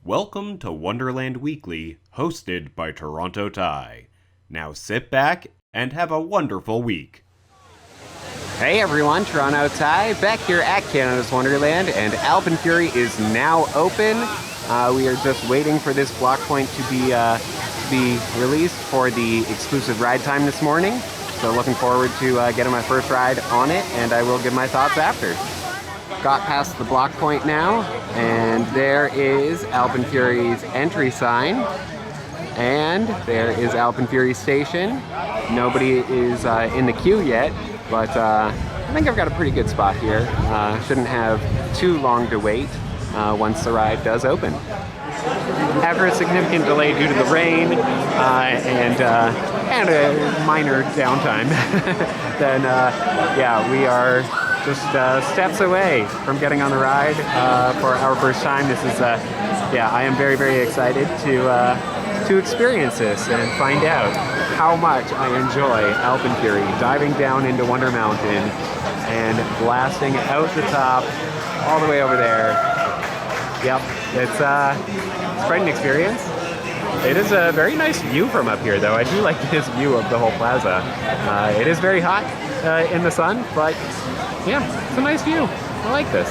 Welcome to Wonderland Weekly, hosted by Toronto Ty. Now sit back and have a wonderful week. Hey everyone, Toronto Ty, back here at Canada's Wonderland, and AlpenFury is now open. We are just waiting for this block point to be released for the exclusive ride time this morning. So looking forward to getting my first ride on it, and I will give my thoughts after. Got past the block point now, and there is AlpenFury's entry sign, and there is AlpenFury station. Nobody is in the queue yet, but I think I've got a pretty good spot here. Shouldn't have too long to wait once the ride does open. After a significant delay due to the rain and a minor downtime, then yeah, we are just steps away from getting on the ride for our first time. This is yeah, I am very, very excited to experience this and find out how much I enjoy AlpenFury, diving down into Wonder Mountain and blasting out the top all the way over there. Yep, it's quite an experience. It is a very nice view from up here, though. I do like this view of the whole plaza. It is very hot in the sun, but yeah, it's a nice view. I like this.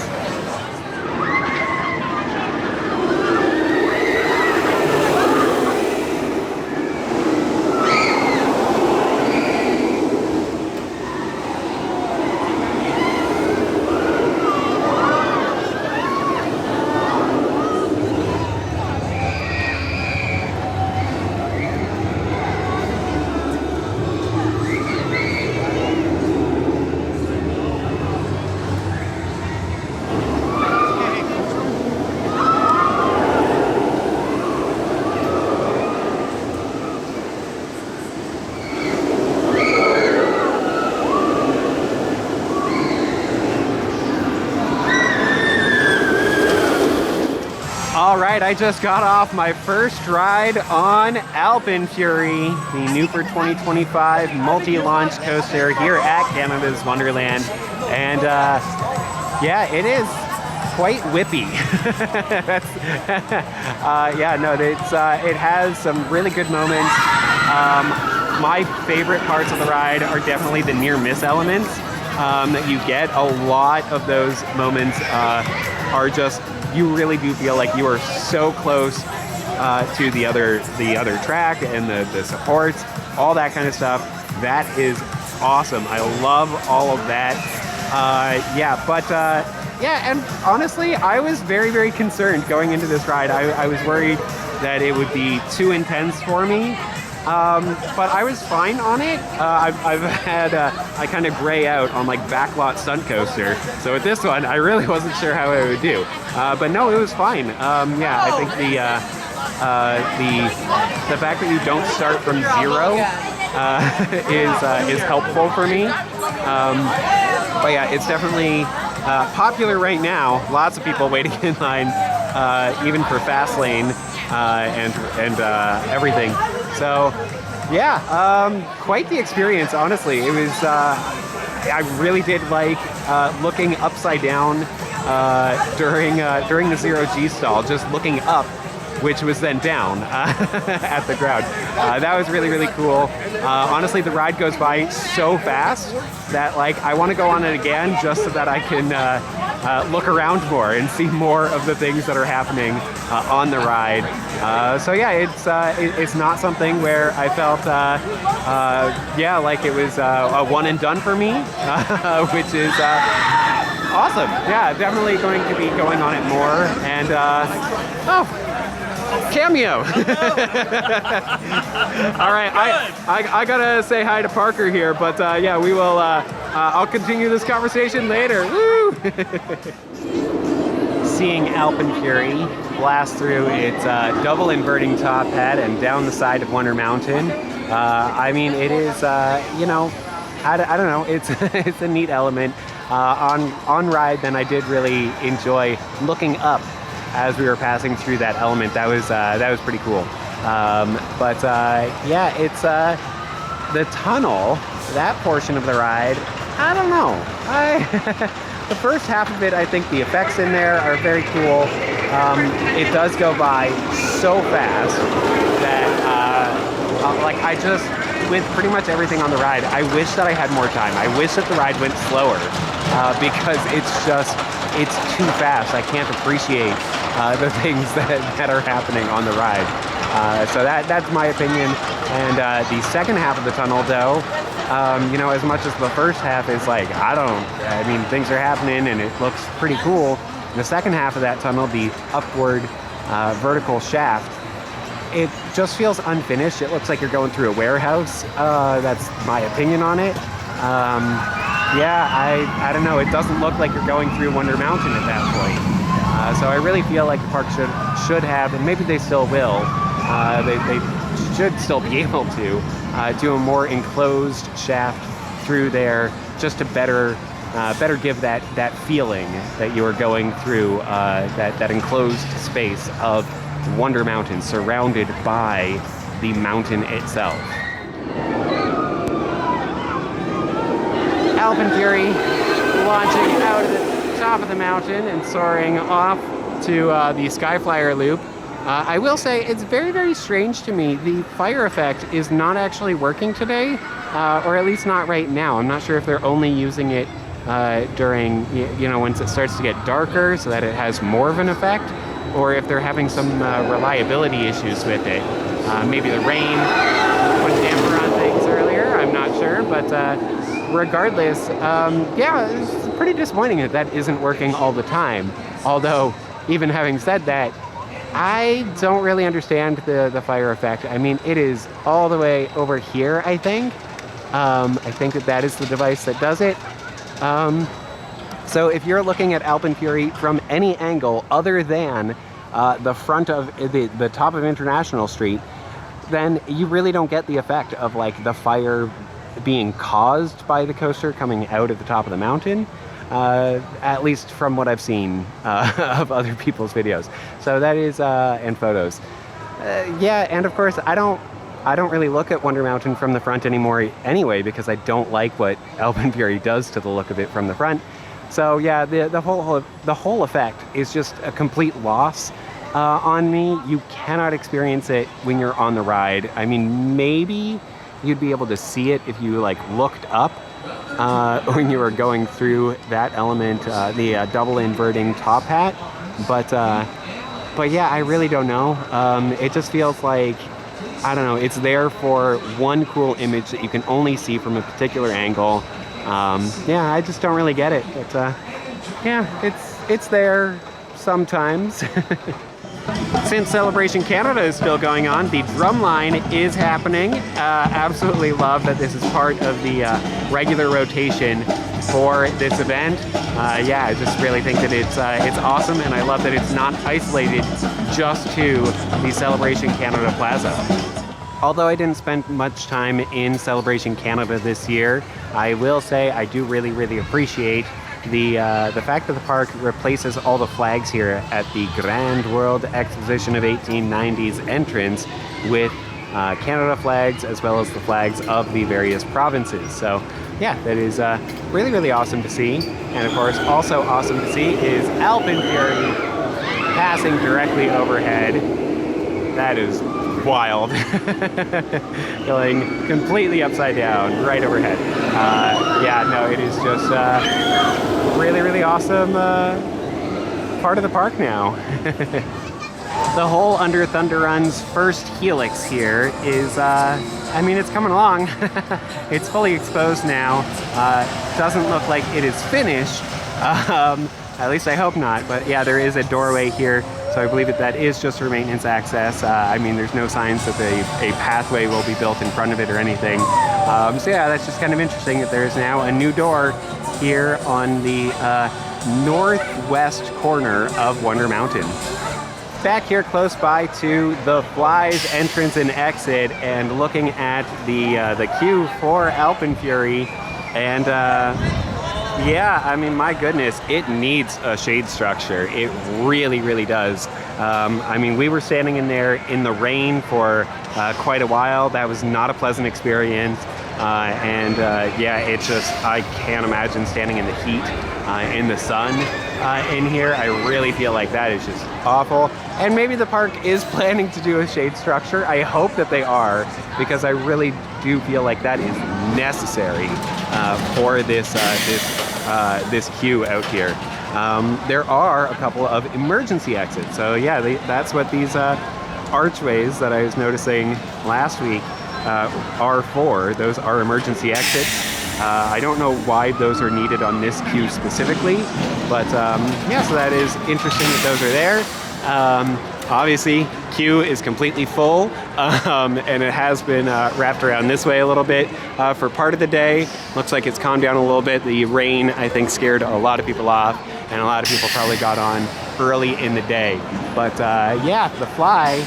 Alright, I just got off my first ride on AlpenFury, the new for 2025 multi-launch coaster here at Canada's Wonderland. And yeah, it is quite whippy. Yeah, no, it has some really good moments. My favorite parts of the ride are definitely the near-miss elements that you get. A lot of those moments are just, you really do feel like you are so close to the other track and the supports, all that kind of stuff. That is awesome. I love all of that. Yeah, but yeah, and honestly, I was very, very concerned going into this ride. I was worried that it would be too intense for me. But I was fine on it. I've had, I kind of gray out on like backlot stunt coaster. So with this one, I really wasn't sure how I would do. But no, it was fine. Yeah, I think the fact that you don't start from zero is helpful for me. But yeah, it's definitely popular right now. Lots of people waiting in line, even for fast lane and everything. So, yeah, quite the experience, honestly. It was, I really did like looking upside down during the zero G stall, just looking up, which was then down at the ground. That was really, really cool. Honestly, the ride goes by so fast that like I want to go on it again just so that I can look around more and see more of the things that are happening on the ride. So yeah, it's not something where I felt yeah, like it was a one and done for me, which is awesome. Yeah, definitely going to be going on it more. And oh, Cameo. All right, I gotta say hi to Parker here, but yeah, we will. I'll continue this conversation later. Woo! Seeing AlpenFury blast through its double inverting top head and down the side of Wonder Mountain. I mean, it is, you know, I don't know. It's it's a neat element. On ride, then I did really enjoy looking up as we were passing through that element. That was pretty cool. But yeah, it's the tunnel, that portion of the ride. I don't know. The first half of it, I think the effects in there are very cool. it does go by so fast that, like, I just, with pretty much everything on the ride, I wish that I had more time. I wish that the ride went slower, because it's too fast. I can't appreciate the things that are happening on the ride. So that's my opinion. And the second half of the tunnel, though, you know, as much as the first half is like, I mean, things are happening and it looks pretty cool. The second half of that tunnel, the upward vertical shaft, it just feels unfinished. It looks like you're going through a warehouse. That's my opinion on it. Yeah, I don't know. It doesn't look like you're going through Wonder Mountain at that point. So I really feel like the park should have, and maybe they still will, they should still be able to do a more enclosed shaft through there, just to better give that feeling that you are going through that enclosed space of Wonder Mountain, surrounded by the mountain itself. AlpenFury launching out of the top of the mountain and soaring off to the Skyflyer loop. I will say it's very, very strange to me. The fire effect is not actually working today, or at least not right now. I'm not sure if they're only using it during, you know, once it starts to get darker so that it has more of an effect, or if they're having some reliability issues with it. Maybe the rain put a damper on things earlier, I'm not sure, but regardless, yeah, it's pretty disappointing that isn't working all the time. Although, even having said that, I don't really understand the fire effect. I mean, it is all the way over here, I think. I think that is the device that does it. So if you're looking at AlpenFury from any angle other than the front of the top of International Street, then you really don't get the effect of like the fire being caused by the coaster coming out at the top of the mountain. At least from what I've seen of other people's videos. So that is, and photos. Yeah, and of course, I don't really look at Wonder Mountain from the front anymore anyway, because I don't like what AlpenFury does to the look of it from the front. So yeah, the whole effect is just a complete loss on me. You cannot experience it when you're on the ride. I mean, maybe you'd be able to see it if you like looked up. When you were going through that element, the double inverting top hat, but yeah, I really don't know. It just feels like, I don't know, it's there for one cool image that you can only see from a particular angle. Yeah, I just don't really get it. But yeah, it's there sometimes. Since Celebration Canada is still going on, the drumline is happening. Absolutely love that this is part of the regular rotation for this event. Yeah, I just really think that it's awesome, and I love that it's not isolated just to the Celebration Canada Plaza. Although I didn't spend much time in Celebration Canada this year, I will say I do really, really appreciate the fact that the park replaces all the flags here at the Grand World Exposition of 1890s entrance with Canada flags, as well as the flags of the various provinces. So yeah, that is really, really awesome to see. And of course, also awesome to see is AlpenFury passing directly overhead. That is wild. Going completely upside down, right overhead. Yeah, no, it is just really, really awesome part of the park now. The whole Under Thunder Run's first helix here is, I mean, it's coming along. It's fully exposed now. Doesn't look like it is finished. At least I hope not. But yeah, there is a doorway here. So I believe that is just for maintenance access. I mean, there's no signs that a pathway will be built in front of it or anything. So yeah, that's just kind of interesting that there's now a new door here on the northwest corner of Wonder Mountain. Back here close by to the Fly's entrance and exit, and looking at the queue for AlpenFury, and yeah, I mean, my goodness, it needs a shade structure. It really, really does. I mean, we were standing in there in the rain for quite a while. That was not a pleasant experience. Yeah, it's just, I can't imagine standing in the heat, in the sun, in here. I really feel like that is just awful. And maybe the park is planning to do a shade structure. I hope that they are, because I really do feel like that is necessary for this queue out here. There are a couple of emergency exits. So yeah, that's what these archways that I was noticing last week are for. Those are emergency exits. I don't know why those are needed on this queue specifically, but yeah, so that is interesting that those are there. Obviously, queue is completely full, and it has been wrapped around this way a little bit for part of the day. Looks like it's calmed down a little bit. The rain, I think, scared a lot of people off, and a lot of people probably got on early in the day. But yeah, the Fly,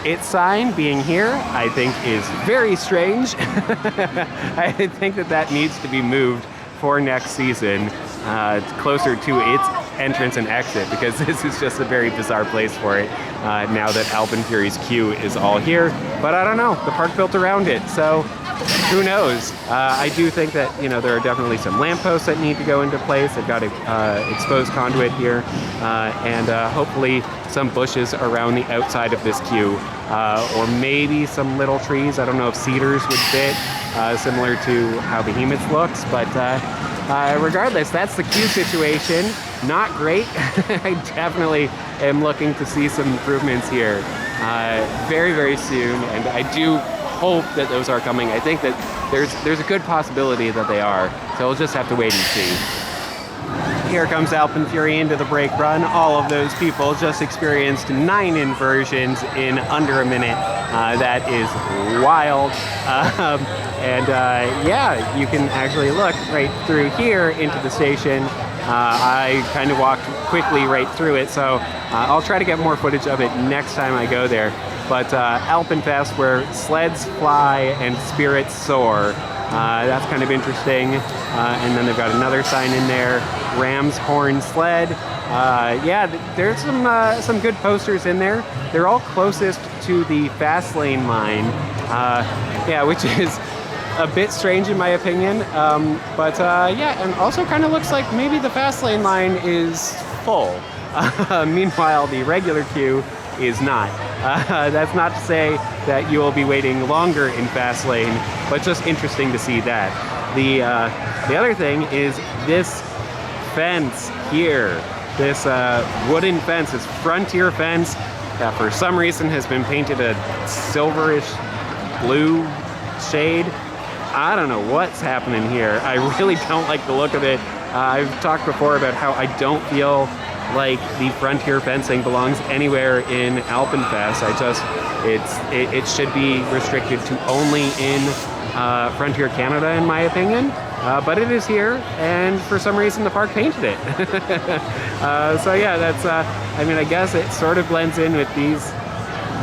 its sign being here, I think is very strange. I think that needs to be moved for next season, closer to its entrance and exit, because this is just a very bizarre place for it now that AlpenFury's queue is all here. But I don't know, the park built around it, so who knows? I do think that, you know, there are definitely some lampposts that need to go into place. They've got exposed conduit here, and hopefully some bushes around the outside of this queue, or maybe some little trees. I don't know if cedars would fit, similar to how Behemoth looks, but regardless, that's the queue situation. Not great. I definitely am looking to see some improvements here very, very soon, and I do hope that those are coming. I think that there's a good possibility that they are, so we'll just have to wait and see. Here comes AlpenFury into the brake run. All of those people just experienced 9 inversions in under a minute. That is wild. Yeah, you can actually look right through here into the station. I kind of walked quickly right through it, so I'll try to get more footage of it next time I go there. But AlpenFest, where sleds fly and spirits soar. That's kind of interesting. And then they've got another sign in there, Ram's Horn Sled. Yeah, there's some good posters in there. They're all closest to the fast lane line, yeah, which is a bit strange in my opinion. But yeah, and also kind of looks like maybe the fast lane line is full. Meanwhile, the regular queue is not. That's not to say that you will be waiting longer in fast lane, but just interesting to see that. The other thing is this fence here. This wooden fence, this frontier fence, that for some reason has been painted a silverish blue shade. I don't know what's happening here. I really don't like the look of it. I've talked before about how I don't feel like the frontier fencing belongs anywhere in AlpenFest. It should be restricted to only in Frontier Canada, in my opinion. But it is here, and for some reason the park painted it. So yeah, that's, I mean, I guess it sort of blends in with these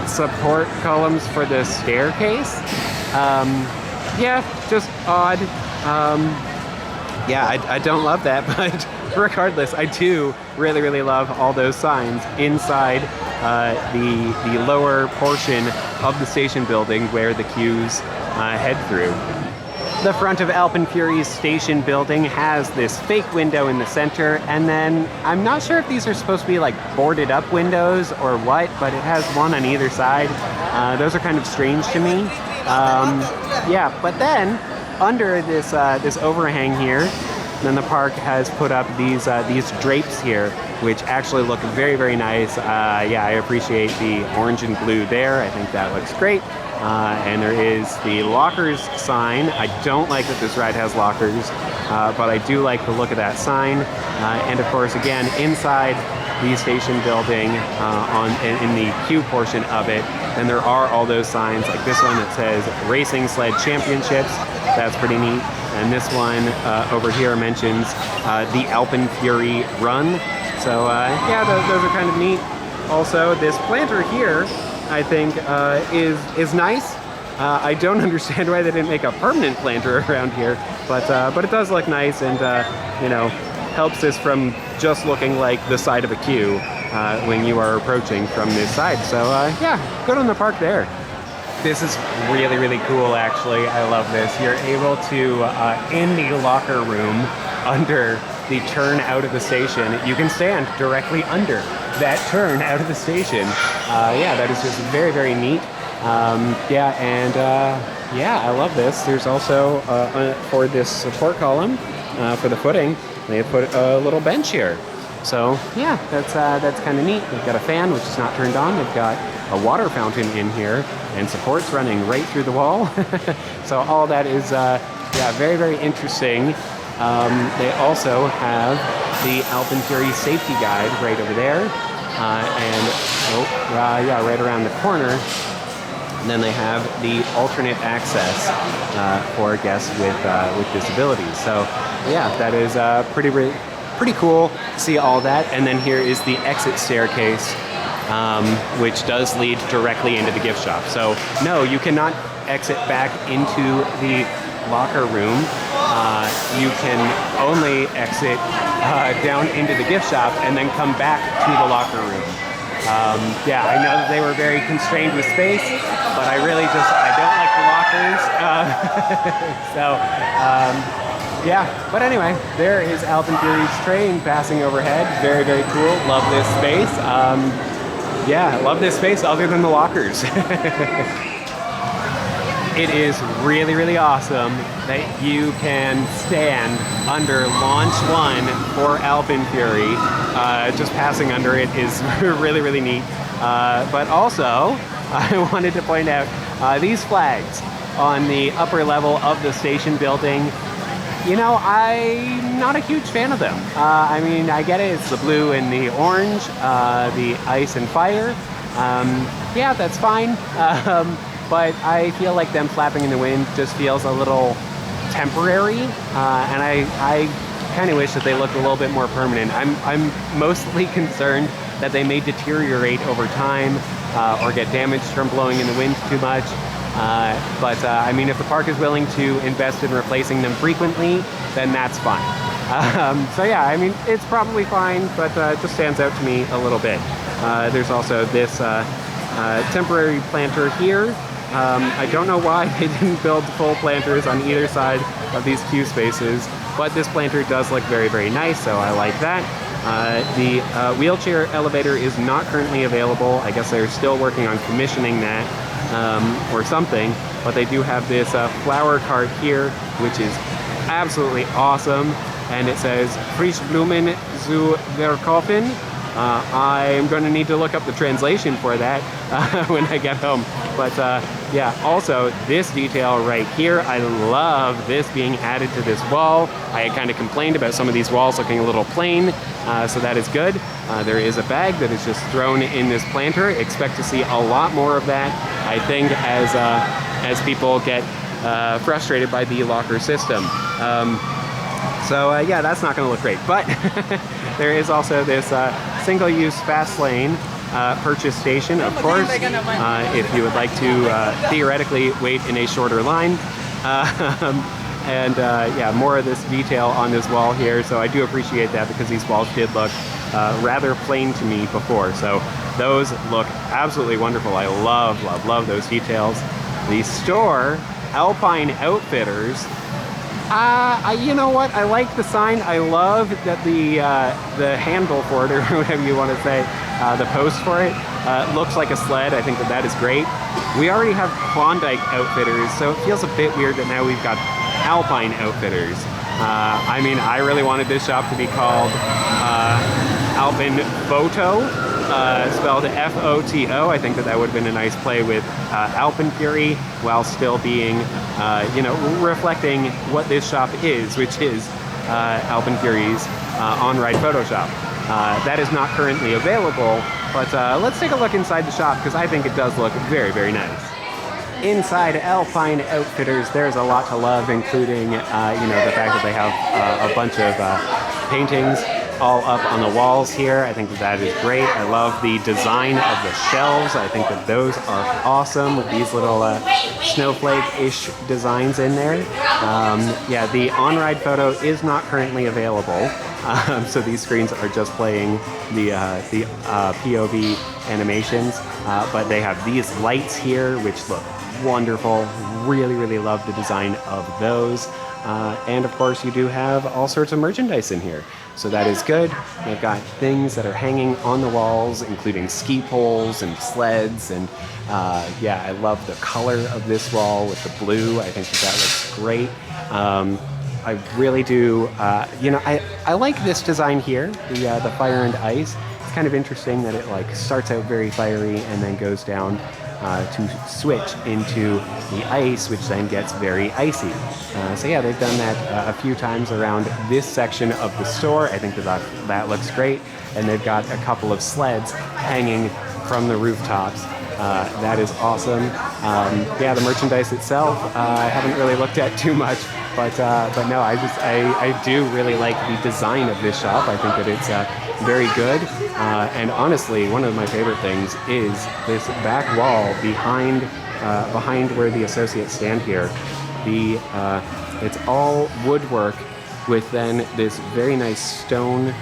support columns for the staircase. Yeah, just odd. Yeah, I don't love that, but regardless, I do really, really love all those signs inside the lower portion of the station building where the queues head through. The front of AlpenFury's station building has this fake window in the center, and then I'm not sure if these are supposed to be like boarded up windows or what, but it has one on either side. Those are kind of strange to me. Yeah, but then under this this overhang here, then the park has put up these drapes here, which actually look very, very nice. Yeah, I appreciate the orange and blue there. I think that looks great. And there is the lockers sign. I don't like that this ride has lockers, but I do like the look of that sign. And of course, again, inside the station building, in the queue portion of it, then there are all those signs, like this one that says Racing Sled Championships. That's pretty neat. And this one over here mentions the AlpenFury Run. So yeah, those are kind of neat. Also, this planter here, I think, is nice. I don't understand why they didn't make a permanent planter around here, but it does look nice, and you know, helps this from just looking like the side of a queue when you are approaching from this side. So yeah, good on the park there. This is really, really cool, actually. I love this. You're able to, in the locker room, under the turn out of the station, you can stand directly under that turn out of the station. Yeah, that is just very, very neat. Yeah, and yeah, I love this. There's also, for this support column, for the footing, they put a little bench here. So yeah, that's kind of neat. They've got a fan, which is not turned on. They've got a water fountain in here, and supports running right through the wall. So all that is, yeah, very, very interesting. They also have the AlpenFury safety guide right over there, and yeah, right around the corner. And then they have the alternate access for guests with disabilities. So yeah, that is pretty cool to see all that. And then here is the exit staircase, which does lead directly into the gift shop. So no, you cannot exit back into the locker room. You can only exit down into the gift shop and then come back to the locker room. Yeah, I know that they were very constrained with space, but I don't like the lockers. Yeah, but anyway, there is AlpenFury's train passing overhead. Very, very cool. Love this space. Yeah, love this space other than the lockers. It is really, really awesome that you can stand under Launch 1 for AlpenFury. Just passing under it is really, really neat. But also, I wanted to point out these flags on the upper level of the station building. You know, I'm not a huge fan of them. I mean, I get it, it's the blue and the orange, the ice and fire. Yeah, that's fine. But I feel like them flapping in the wind just feels a little temporary. And I kind of wish that they looked a little bit more permanent. I'm mostly concerned that they may deteriorate over time or get damaged from blowing in the wind too much. But I mean, if the park is willing to invest in replacing them frequently, then that's fine. So yeah, I mean, it's probably fine, but it just stands out to me a little bit. There's also this temporary planter here. I don't know why they didn't build full planters on either side of these queue spaces, but this planter does look very, very nice, so I like that. The wheelchair elevator is not currently available. I guess they're still working on commissioning that. Or something, but they do have this flower cart here, which is absolutely awesome, and it says Frisch Blumen zu Verkaufen. I'm going to need to look up the translation for that when I get home. But yeah, also this detail right here, I love this being added to this wall. I had kind of complained about some of these walls looking a little plain, so that is good. There is a bag that is just thrown in this planter. Expect to see a lot more of that, I think, as people get frustrated by the locker system. So yeah, that's not going to look great. But there is also this single-use fast lane purchase station, of course, if you would like to theoretically wait in a shorter line. And yeah, more of this detail on this wall here. So I do appreciate that, because these walls did look rather plain to me before. So those look absolutely wonderful. I love, love, love those details. The store, Alpine Outfitters. You know what? I like the sign. I love that the handle for it, or whatever you want to say, the post for it, looks like a sled. I think that is great. We already have Klondike Outfitters, so it feels a bit weird that now we've got Alpine Outfitters. I mean, I really wanted this shop to be called AlpenFoto, spelled F-O-T-O. I think that would have been a nice play with AlpenFury, while still being, you know, reflecting what this shop is, which is AlpenFury's on-ride photo shop. That is not currently available, but let's take a look inside the shop, because I think it does look very, very nice. Inside Alpine Outfitters, there's a lot to love, including, you know, the fact that they have a bunch of paintings all up on the walls here. I think that is great. I love the design of the shelves. I think that those are awesome, with these little snowflake-ish designs in there. Yeah, the on-ride photo is not currently available, so these screens are just playing the POV animations, but they have these lights here, which look wonderful. Really, really love the design of those. And of course, you do have all sorts of merchandise in here. So that is good. They've got things that are hanging on the walls, including ski poles and sleds. And yeah, I love the color of this wall with the blue. I think that looks great. I really do. You know, I like this design here, the fire and ice. It's kind of interesting that it like starts out very fiery and then goes down to switch into the ice, which then gets very icy. So yeah, they've done that a few times around this section of the store. I think that looks great. And they've got a couple of sleds hanging from the rooftops. That is awesome. Yeah, the merchandise itself, I haven't really looked at too much, but no, I do really like the design of this shop. I think that it's very good. And honestly, one of my favorite things is this back wall behind where the associates stand here. It's all woodwork with then this very nice stone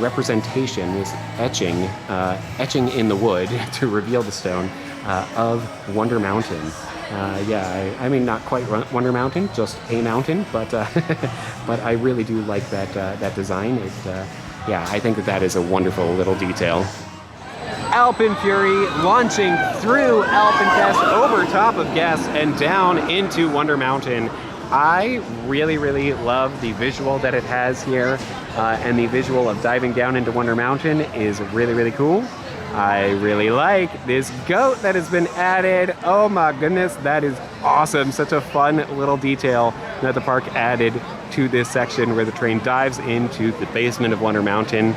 representation, this etching in the wood to reveal the stone of Wonder Mountain. Yeah, I mean not quite Wonder Mountain, just a mountain, but but I really do like that design. Yeah, I think that is a wonderful little detail. AlpenFury launching through AlpenFest over top of guests and down into Wonder Mountain. I really, really love the visual that it has here, and the visual of diving down into Wonder Mountain is really, really cool. I really like this goat that has been added. Oh my goodness, that is awesome. Such a fun little detail that the park added to this section where the train dives into the basement of Wonder Mountain.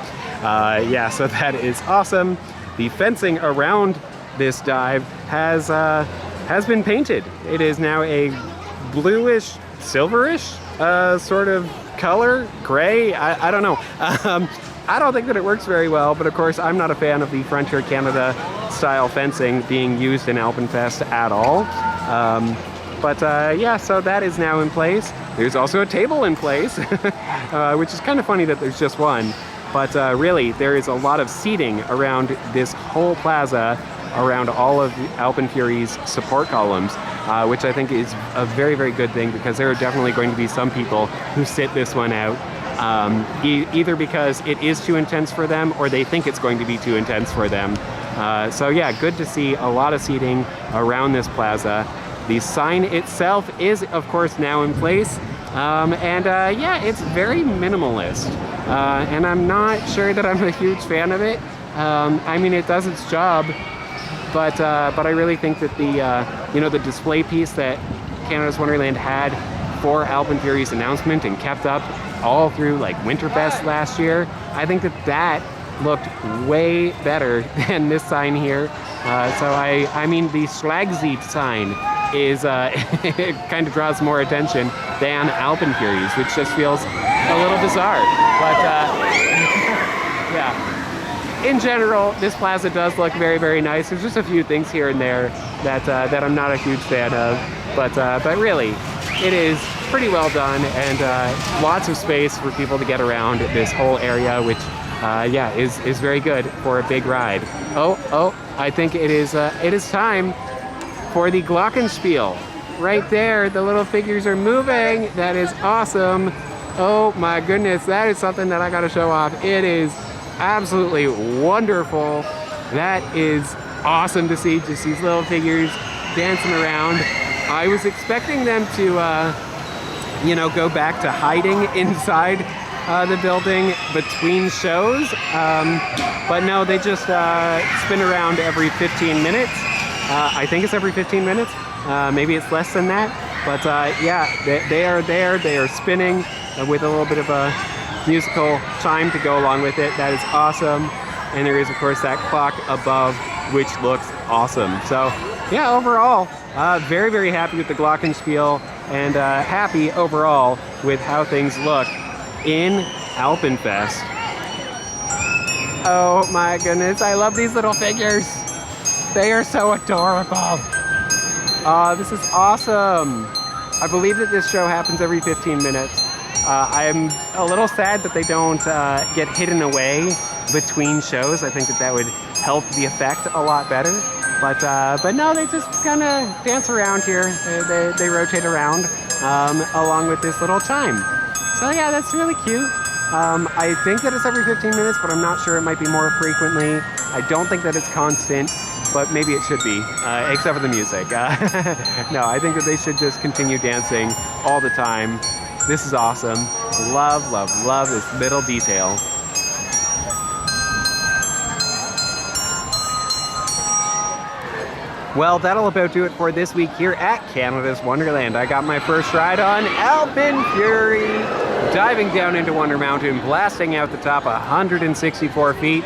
Yeah, so that is awesome. The fencing around this dive has been painted. It is now a bluish, silverish sort of color, gray. I don't know. I don't think that it works very well, but of course I'm not a fan of the Frontier Canada style fencing being used in AlpenFest at all. Yeah, so that is now in place. There's also a table in place, which is kind of funny that there's just one. But really, there is a lot of seating around this whole plaza, around all of AlpenFury's support columns, which I think is a very, very good thing, because there are definitely going to be some people who sit this one out, either because it is too intense for them or they think it's going to be too intense for them. So yeah, good to see a lot of seating around this plaza. The sign itself is, of course, now in place. Yeah, it's very minimalist, and I'm not sure that I'm a huge fan of it. I mean, it does its job, but I really think that the display piece that Canada's Wonderland had for AlpenFury's announcement and kept up all through like Winterfest last year, I think that looked way better than this sign here. So I mean, the Schlagseat sign is it kind of draws more attention than AlpenFury's, which just feels a little bizarre. But yeah, in general, this plaza does look very, very nice. There's just a few things here and there that I'm not a huge fan of, but really, it is pretty well done, and lots of space for people to get around this whole area, which yeah, is very good for a big ride. Oh, I think it is time for the Glockenspiel. Right there, the little figures are moving. That is awesome. Oh my goodness, that is something that I gotta show off. It is absolutely wonderful. That is awesome to see, just these little figures dancing around. I was expecting them to, go back to hiding inside the building between shows, but no, they just spin around every 15 minutes. I think it's every 15 minutes. Maybe it's less than that. But yeah, they are there. They are spinning with a little bit of a musical chime to go along with it. That is awesome. And there is, of course, that clock above, which looks awesome. So yeah, overall, very, very happy with the Glockenspiel, and happy overall with how things look in AlpenFest. Oh my goodness, I love these little figures. They are so adorable. This is awesome. I believe that this show happens every 15 minutes. I'm a little sad that they don't get hidden away between shows. I think that would help the effect a lot better. But no, they just kind of dance around here. They rotate around along with this little chime. So yeah, that's really cute. I think that it's every 15 minutes, but I'm not sure. It might be more frequently. I don't think that it's constant, but maybe it should be, except for the music. No, I think that they should just continue dancing all the time. This is awesome. Love, love, love this little detail. Well, that'll about do it for this week here at Canada's Wonderland. I got my first ride on AlpenFury, diving down into Wonder Mountain, blasting out the top 164 feet,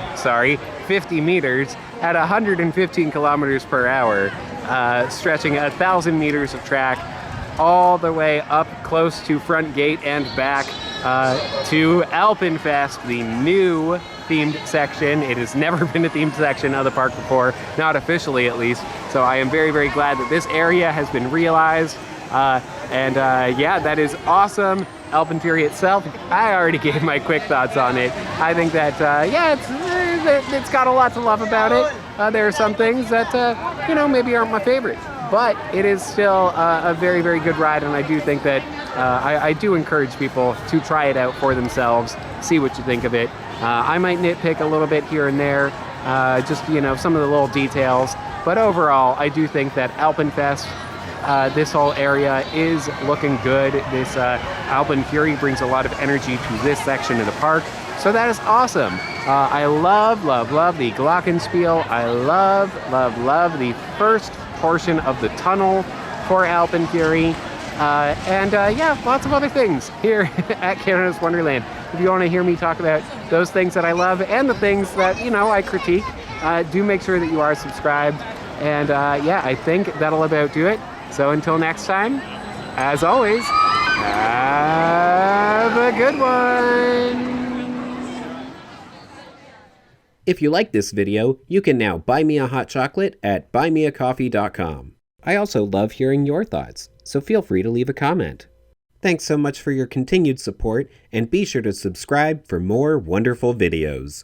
50 meters, at 115 kilometers per hour, stretching 1,000 meters of track all the way up close to front gate and back to AlpenFest, the new themed section. It has never been a themed section of the park before, not officially at least. So I am very, very glad that this area has been realized. Yeah, that is awesome. AlpenFury itself, I already gave my quick thoughts on it. I think that, yeah, it's got a lot to love about it. There are some things that, maybe aren't my favorite. But it is still a very, very good ride, and I do think that I do encourage people to try it out for themselves, see what you think of it. I might nitpick a little bit here and there, just, some of the little details. But overall, I do think that AlpenFest, this whole area is looking good. This AlpenFury brings a lot of energy to this section of the park. So that is awesome. I love, love, love the Glockenspiel. I love, love, love the first portion of the tunnel for AlpenFury. Yeah, lots of other things here at Canada's Wonderland. If you want to hear me talk about those things that I love and the things that, I critique, do make sure that you are subscribed. And yeah, I think that'll about do it. So until next time, as always, have a good one. If you like this video, you can now buy me a hot chocolate at buymeacoffee.com. I also love hearing your thoughts, so feel free to leave a comment. Thanks so much for your continued support, and be sure to subscribe for more wonderful videos.